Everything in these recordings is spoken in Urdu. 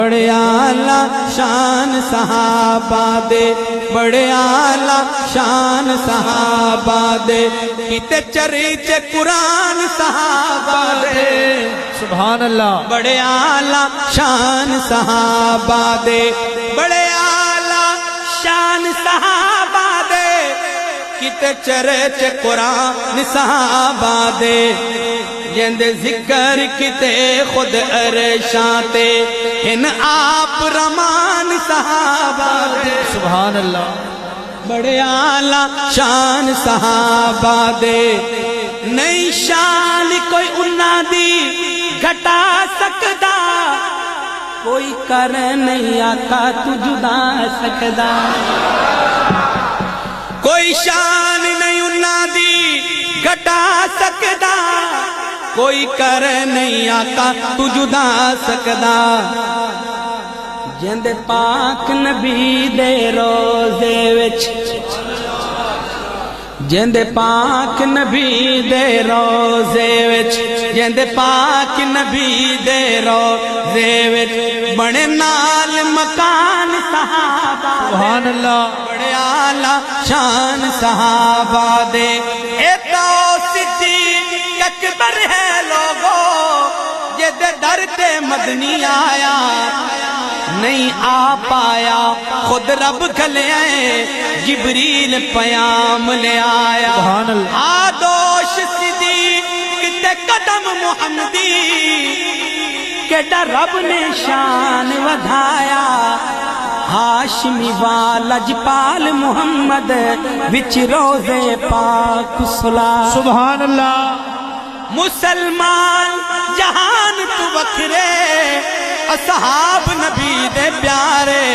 بڑے اعلیٰ شان صحابہ دے، بڑے اعلیٰ شان صحابہ دے، کتے چریچ قرآن صحابہ دے، سبحان اللہ۔ بڑے اعلیٰ شان صحابہ دے، بڑے اعلیٰ شان صحابہ دے، کتے چریچ قرآن صحابہ دے، جند ذکر کتے خود عرشاتے ان آپ رمان صحابہ دے، سبحان اللہ۔ بڑے اعلیٰ شان صحابہ دے، نئی شان کوئی انہاں دی گھٹا سکدا، کوئی کر نہیں آقا تو جدا سکدا، کوئی شان نہیں انہاں دی گھٹا سکدا، کوئی کر نہیں آقا تو جدا سکدا، جند پاک نبی دے روزے وچ، جند پاک نبی دے روزے وچ، جند پاک نبی دے روزے وچ، بڑے نال مکان صحابہ، سبحان اللہ۔ بڑے اعلیٰ شان صحابہ دے، اے تو صدیق اکبر ہے لوگو، یہ دے در تے مدنی آیا، نہیں آ پایا، خود رب گھلے آئے، جبریل پیام لے آیا، سبحان اللہ۔ آدوش صدیق تے قدم محمدی، کیڑا رب نے شان ودھایا، ہاشمی والا جپال محمد وچ روزے پاک سلا، سبحان اللہ۔ مسلمان جہان تو وکھرے، اصحاب نبی دے پیارے،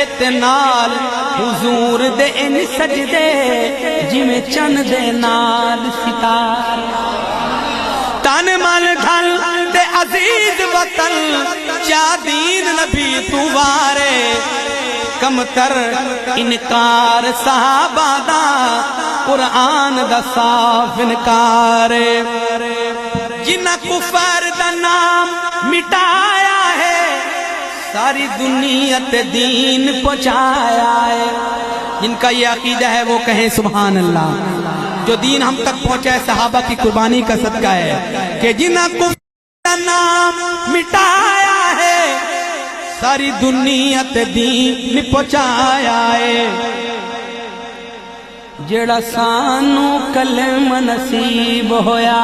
اتنال حضور دے ان سجدے، جویں چند دے نال ستارے، تن من دھن دے عزیز وطن، چا دین نبی تو وارے، کم تر انکار صحابہ دا، قرآن دا صاف انکار، جنہ کفر دا نام مٹایا ہے، ساری دنیا تے دین پہنچایا ہے، جن کا یہ عقیدہ ہے وہ کہیں سبحان اللہ، جو دین ہم تک پہنچا ہے صحابہ کی قربانی کا صدقہ ہے، کہ جنہ کفر دا نام مٹایا ہے، ساری دنیا تے دین پہنچایا ہے، جڑا سانو کلمہ نصیب ہویا،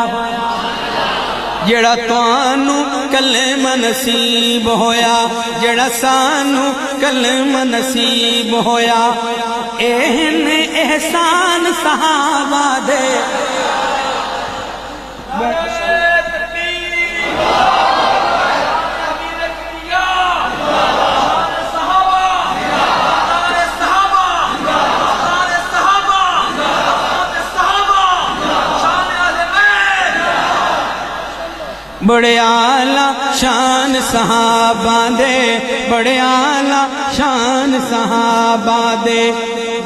جڑا توانو کلمہ نصیب ہویا، جڑا سانو کلمہ نصیب ہویا، اہن احسان صحابہ دے، بڑے اعلیٰ شان صحابہ دے، بڑے اعلیٰ شان صحابہ دے،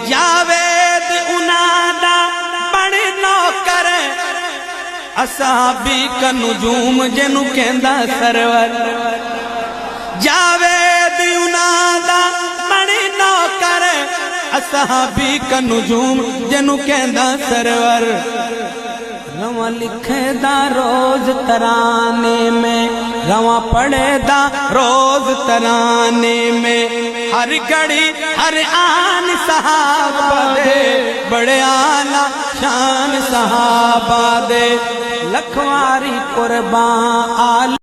جاوید انہاں دا بڑے نوکر، اصحابی کا نجوم جنو کہندا سرور، جاوید انہاں دا بڑے نوکر، اصحابی کا نجوم جنو کہندا سرور، رواں لکھے دا روز ترانے میں، رواں پڑھے دا روز ترانے میں، ہر گھڑی ہر آن صحابہ دے، بڑے اعلیٰ شان صحابہ دے، لکھواری قربان